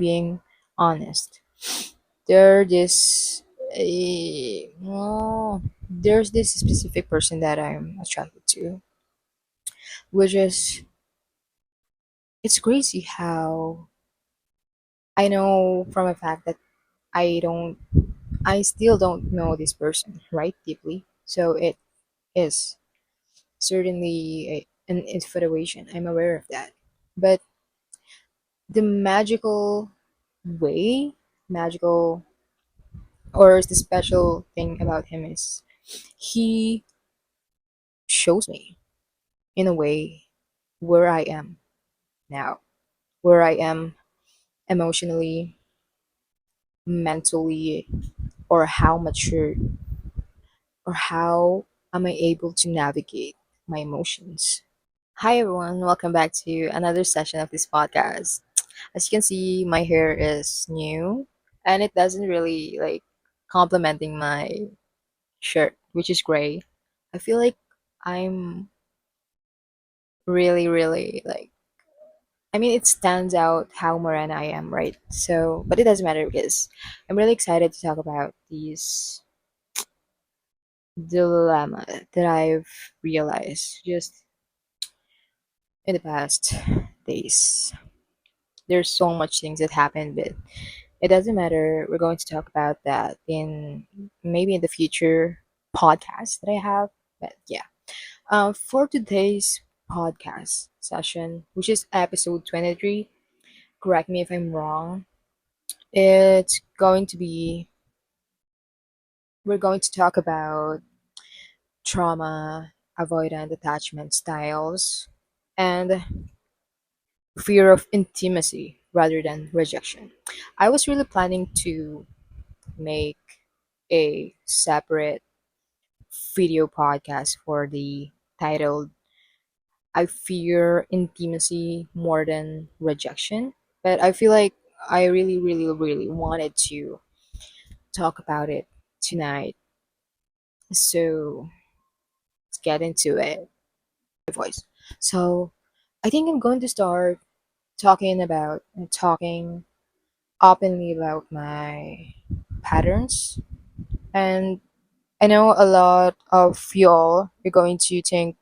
being honest. There this oh, there's this specific person that I'm attracted to, which is it's crazy how I know from a fact that I don't I still don't know this person right deeply. So it is certainly an infatuation. I'm aware of that. But the way, magical or the special thing about him is he shows me in a way where I am now, where I am emotionally, mentally, or how mature or how am I able to navigate my emotions. Hi everyone, welcome back to another session of this podcast. As you can see, my hair is new and it doesn't really like complementing my shirt, which is gray. I feel like I'm really like it stands out how morena I am, right? So, but it doesn't matter because I'm really excited to talk about these dilemma that I've realized just in the past days. There's so much things that happened, but it doesn't matter. We're going to talk about that in maybe in the future podcast that I have. But yeah, for today's podcast session, which is episode 23, correct me if I'm wrong. It's going to be we're going to talk about trauma, avoidant attachment styles, and fear of intimacy rather than rejection. I was really planning to make a separate video podcast for the titled I fear intimacy more than rejection. But I feel like I really wanted to talk about it tonight. So let's get into it. My voice. So I think I'm going to start talking openly about my patterns. And I know a lot of y'all are going to think,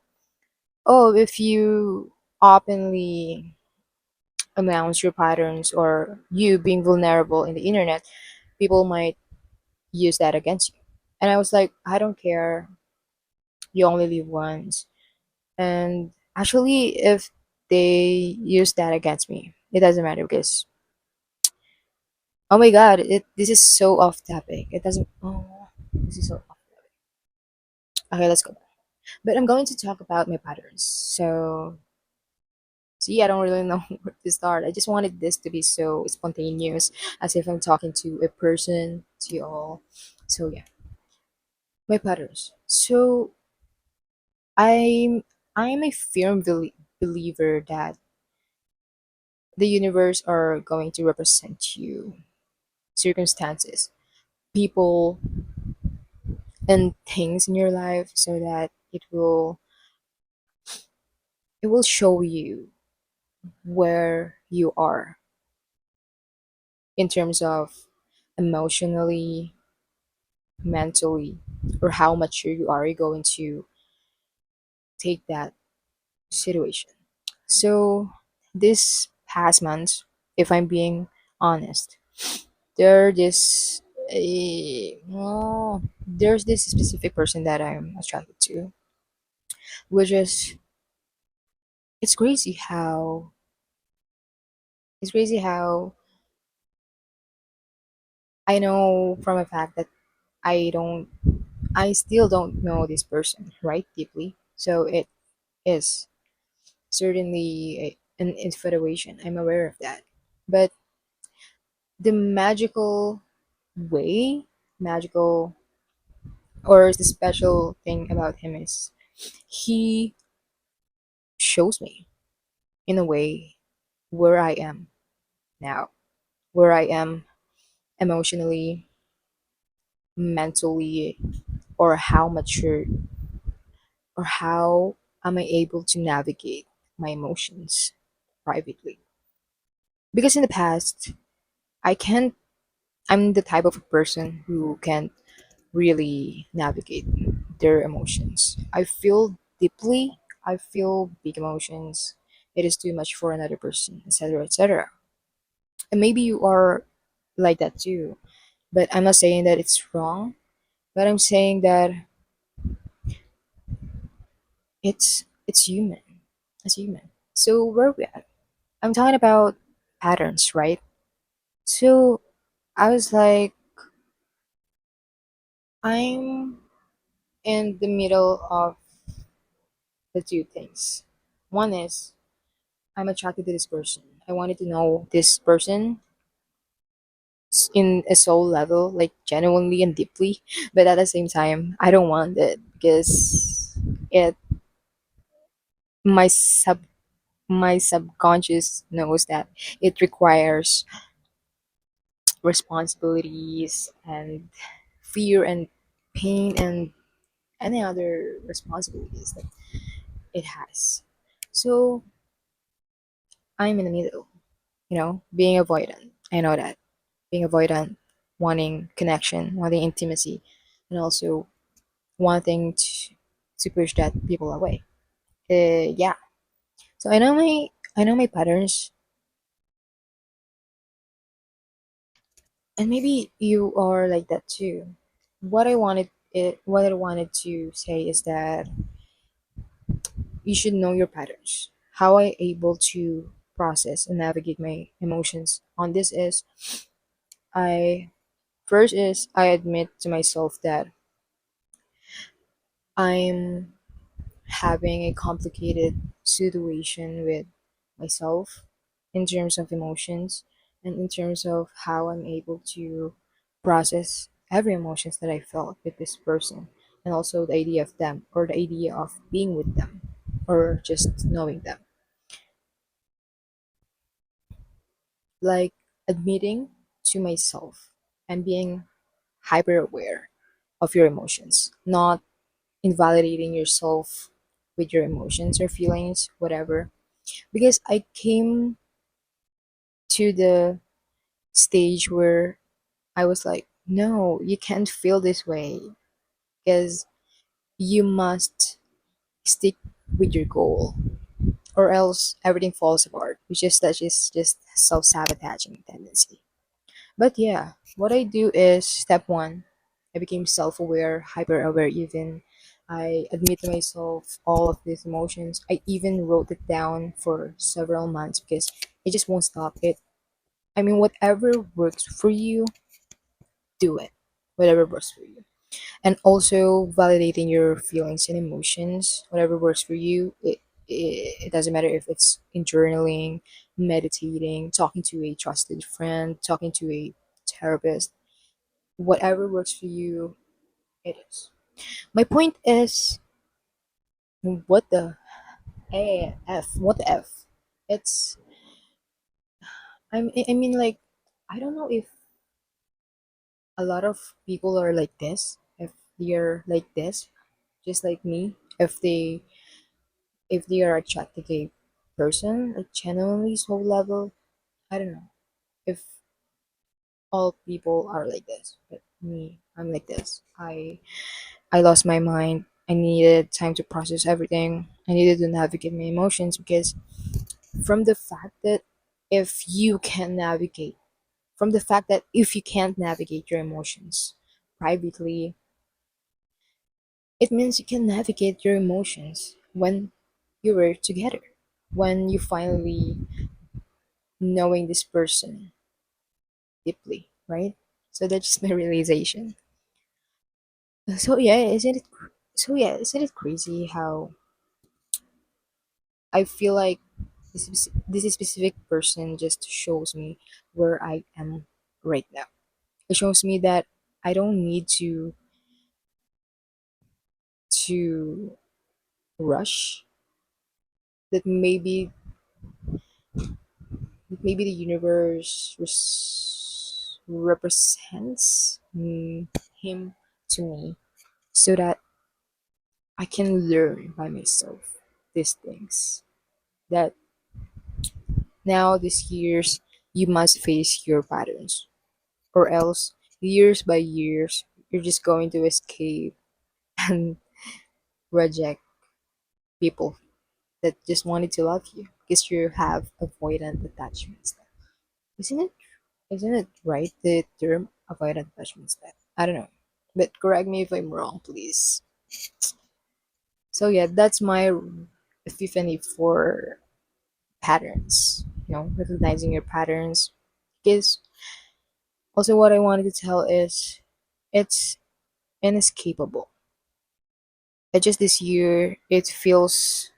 oh, if you openly announce your patterns or you being vulnerable in the internet, people might use that against you. And I was like, I don't care. You only live once. And actually, if they use that against me, it doesn't matter because, oh my god, this is so off topic. It doesn't, oh, this is so off. Okay, let's go back. But I'm going to talk about my patterns. So, see, I don't really know where to start. I just wanted this to be so spontaneous, as if I'm talking to a person, to you all. So, yeah, my patterns. So, I'm I'm a firm believer that the universe are going to represent you, circumstances, people, and things in your life, so that it will show you where you are in terms of emotionally, mentally, or how mature you are going to take that situation. So this past month, if I'm being honest, there this there's this specific person that I'm attracted to, which is it's crazy how it's crazy how I know from a fact that I don't I still don't know this person right deeply. So it is certainly an infatuation. I'm aware of that. But the way, magical or the special thing about him is he shows me in a way where I am now, where I am emotionally, mentally, or how mature or how am I able to navigate my emotions privately. Because in the past, I can't. I'm the type of person who can really navigate their emotions. I feel deeply. I feel big emotions. It is too much for another person, etc., etc. And maybe you are like that too. But I'm not saying that it's wrong. But I'm saying that it's human. It's human. So where are we at? I'm talking about patterns, right? So I was like, I'm in the middle of the two things. One is I'm attracted to this person. I wanted to know this person in a soul level, like genuinely and deeply. But at the same time, I don't want it because it my sub my subconscious knows that it requires responsibilities and fear and pain and any other responsibilities that it has. So I'm in the middle, being avoidant. I know that. Being avoidant, wanting connection, wanting intimacy, and also wanting to push that people away. Yeah. So I know my patterns, and maybe you are like that too. What I wanted to say is that you should know your patterns. How I able to process and navigate my emotions on this is I first is I admit to myself that I'm having a complicated situation with myself in terms of emotions and in terms of how I'm able to process every emotions that I felt with this person and also the idea of them or the idea of being with them or just knowing them. Like admitting to myself and being hyper aware of your emotions, not invalidating yourself with your emotions or feelings, whatever. Because I came to the stage where I was like, no, you can't feel this way because you must stick with your goal or else everything falls apart, which is that is just self-sabotaging tendency. But yeah, what I do is step one, I became self aware, hyper aware even. I admit to myself all of these emotions. I even wrote it down for several months because it just won't stop. I mean, whatever works for you, do it. Whatever works for you. And also validating your feelings and emotions, whatever works for you. It doesn't matter if it's in journaling, meditating, talking to a trusted friend, talking to a therapist, whatever works for you, it is. My point is, what the f? What the f? It's I mean like I don't know if a lot of people are like this. If they're like this, just like me, if they are attracted to a person, like genuinely soul level, I don't know if all people are like this, but me, I'm like this. I lost my mind. I needed time to process everything. I needed to navigate my emotions because from the fact that if you can navigate, from the fact that if you can't navigate your emotions privately, it means you can navigate your emotions when you were together, when you finally knowing this person deeply, right? So that's just my realization. So yeah, isn't it crazy how I feel like this specific person just shows me where I am right now. It shows me that I don't need to rush. That maybe the universe represents him to me so that I can learn by myself these things. That now these years you must face your patterns, or else years by years you're just going to escape and reject people that just wanted to love you because you have avoidant attachments. Isn't it? Isn't it right, the term avoidant attachment style? I don't know, but correct me if I'm wrong, please. So yeah, that's my epiphany for patterns. You know, recognizing your patterns. Because also what I wanted to tell is it's inescapable. It just this year it feels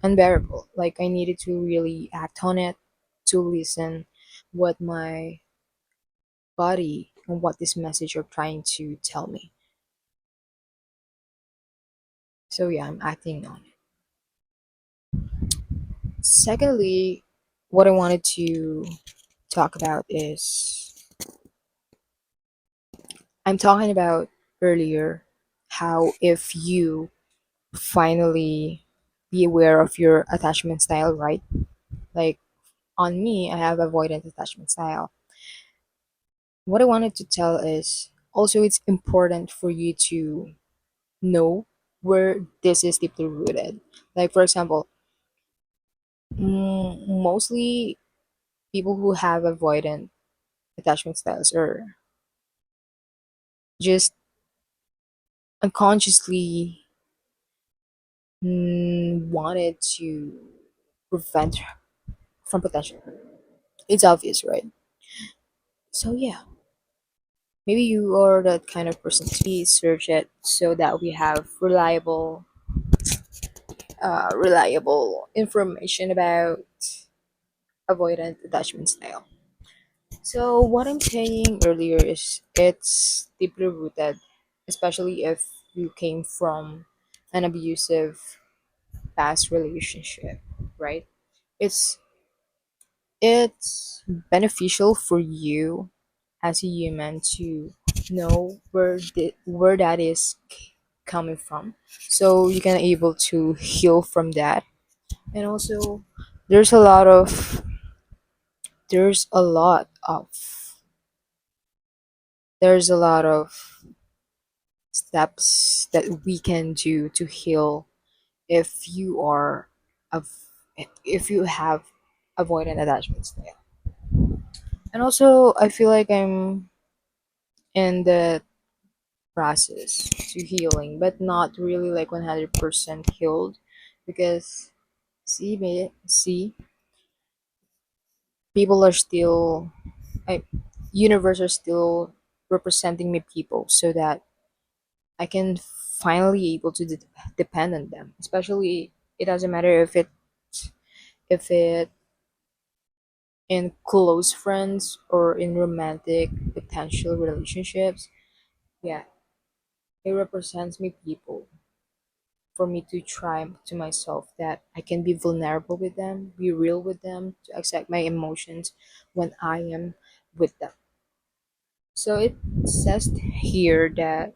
unbearable. Like I needed to really act on it, to listen what my body and what this message are trying to tell me. So yeah, I'm acting on it. Secondly, what I wanted to talk about is I'm talking about earlier how if you finally be aware of your attachment style, right? Like on me, I have avoidant attachment style. What I wanted to tell is also it's important for you to know where this is deeply rooted. Like for example, mostly people who have avoidant attachment styles are just unconsciously wanted to prevent from potential hurt. It's obvious, right? So yeah, maybe you are that kind of person. Please search it so that we have reliable information about avoidant attachment style. So what I'm saying earlier is it's deeply rooted, especially if you came from an abusive past relationship, right? It's it's beneficial for you as a human to know where that is coming from, so you can able to heal from that. And also, there's a lot of there's a lot of there's a lot of steps that we can do to heal if you are of if you have avoidant attachment style. And also I feel like I'm in the process to healing, but not really like 100% healed, because see, people are still, I, universe are still representing me people so that I can finally able to depend on them. Especially, it doesn't matter if it in close friends or in romantic potential relationships. Yeah, it represents me people for me to try to myself that I can be vulnerable with them, be real with them, to accept my emotions when I am with them. So it says here that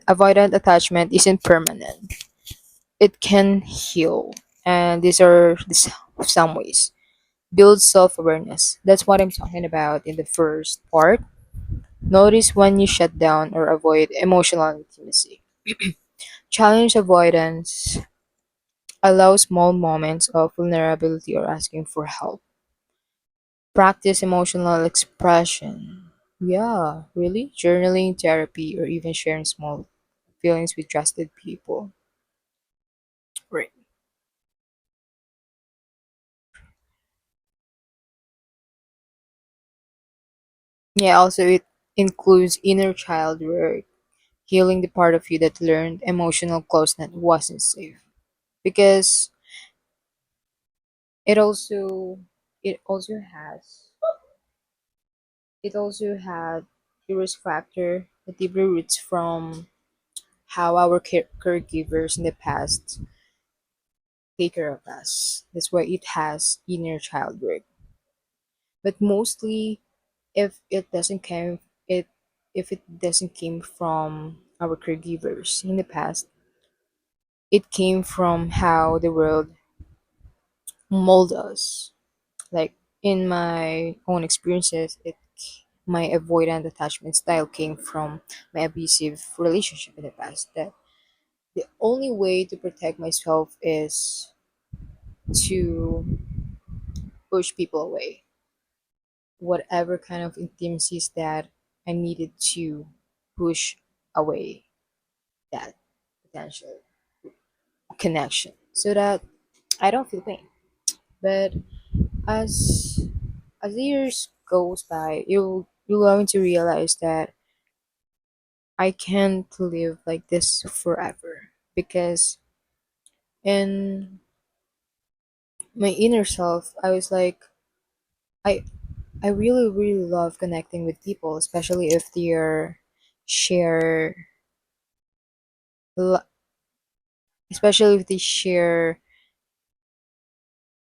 avoidant attachment isn't permanent. It can heal, and these are some ways. Build self-awareness. That's what I'm talking about in the first part. Notice when you shut down or avoid emotional intimacy. Challenge avoidance. Allow small moments of vulnerability or asking for help. Practice emotional expression. Yeah, really? Journaling, therapy, or even sharing small feelings with trusted people. Right. Yeah, also it includes inner child work, healing the part of you that learned emotional closeness wasn't safe. Because it also it also has it also had a risk factor that deeply roots from how our caregivers in the past take care of us. That's why it has inner child work. But mostly, if it doesn't come, it if it doesn't came from our caregivers in the past, it came from how the world mold us. Like in my own experiences, my avoidant attachment style came from my abusive relationship in the past. That the only way to protect myself is to push people away. Whatever kind of intimacies that I needed to push away that potential connection so that I don't feel pain. But as as the years goes by, you're going to realize that I can't live like this forever because in my inner self, I was like, I I really love connecting with people, especially if they're share, l- especially if they share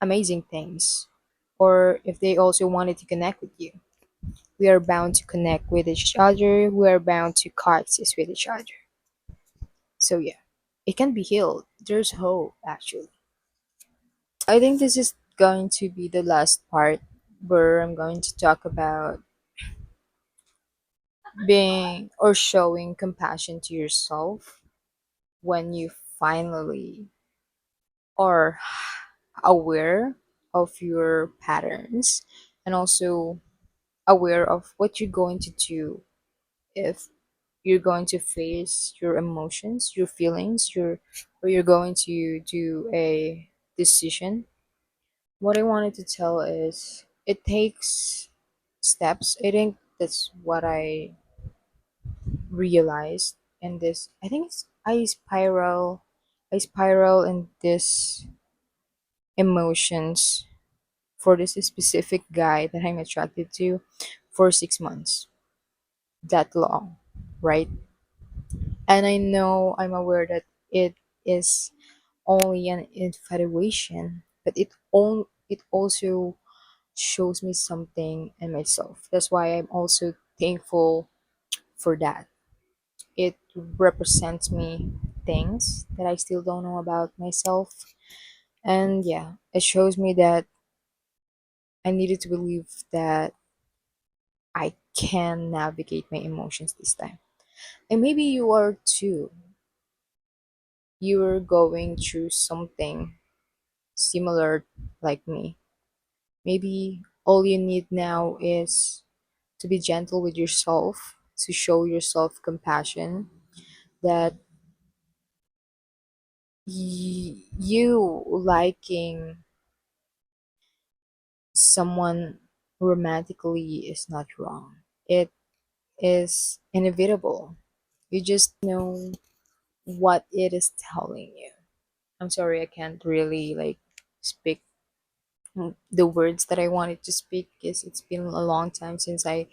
amazing things, or if they also wanted to connect with you. We are bound to connect with each other. We are bound to coexist with each other. So yeah, it can be healed. There's hope, actually. I think this is going to be the last part where I'm going to talk about being or showing compassion to yourself when you finally are aware of your patterns and also aware of what you're going to do if you're going to face your emotions, your feelings, or you're going to do a decision. What I wanted to tell is it takes steps. I think that's what I realized in this. I think I spiral in this emotions for this specific guy that I'm attracted to for 6 months. That long, right? And I know I'm aware that it is only an infatuation, but it also shows me something in myself. That's why I'm also thankful for that. It represents me things that I still don't know about myself. And yeah, it shows me that I needed to believe that I can navigate my emotions this time. And maybe you are too. You're going through something similar like me. Maybe all you need now is to be gentle with yourself, to show yourself compassion, that you liking someone romantically is not wrong. It is inevitable. You just know what it is telling you. I'm sorry, I can't really like speak the words that I wanted to speak because it's been a long time since I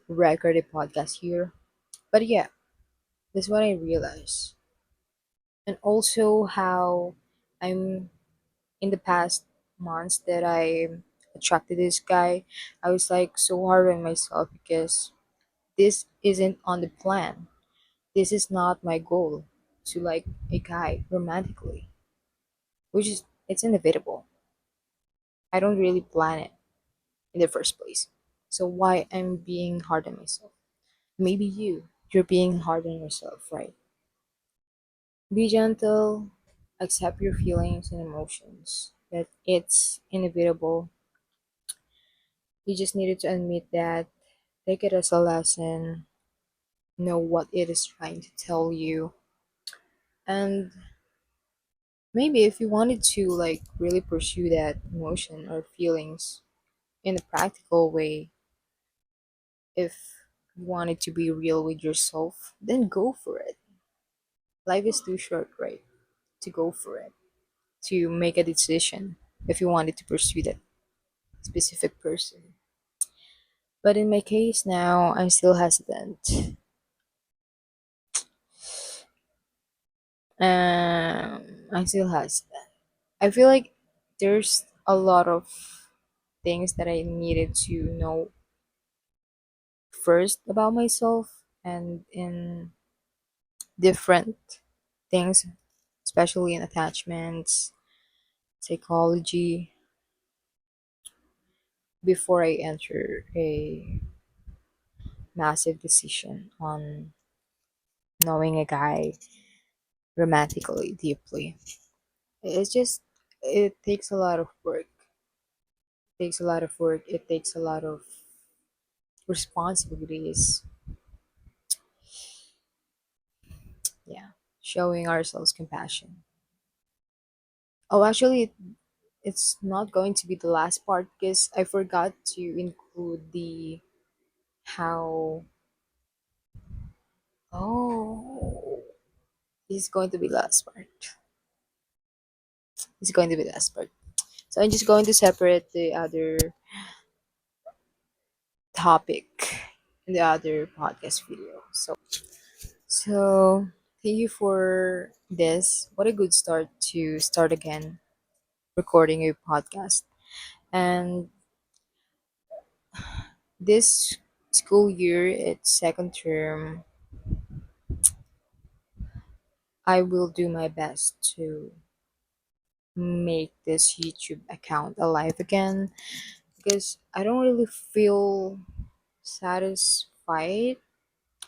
recorded a podcast here. But yeah, that's what I realized. And also how I'm in the past months that I attracted this guy, I was like so hard on myself because this isn't on the plan. This is not my goal to like a guy romantically, which is it's inevitable. I don't really plan it in the first place. So why I'm being hard on myself? Maybe you're being hard on yourself, right? Be gentle, accept your feelings and emotions. That it's inevitable. You just needed to admit that, take it as a lesson, know what it is trying to tell you, and maybe if you wanted to like really pursue that emotion or feelings in a practical way, if you wanted to be real with yourself, then go for it. Life is too short, right? To go for it, to make a decision if you wanted to pursue that specific person. But in my case now, I'm still hesitant. I'm still hesitant. I feel like there's a lot of things that I needed to know first about myself and in different things, especially in attachments, psychology, before I enter a massive decision on knowing a guy romantically deeply. It's just, it takes a lot of work. It takes a lot of work. It takes a lot of responsibilities. Yeah, showing ourselves compassion. Oh, actually, it's not going to be the last part because I forgot to include the how. Oh, it's going to be last part. It's going to be the last part. So I'm just going to separate the other topic in the other podcast video. So thank you for this. What a good start to start again recording a podcast. And this school year, it's second term, I will do my best to make this YouTube account alive again because I don't really feel satisfied,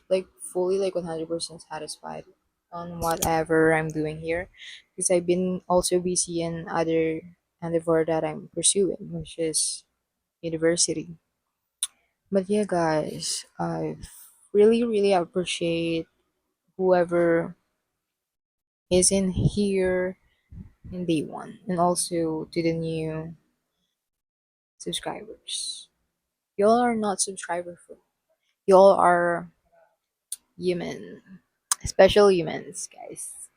like fully, like 100% satisfied on whatever I'm doing here because I've been also busy in other endeavor that I'm pursuing, which is university. But yeah, guys, I really, really appreciate whoever is in here in day one and also to the new subscribers. Y'all are not subscriber for y'all are human, special humans, guys.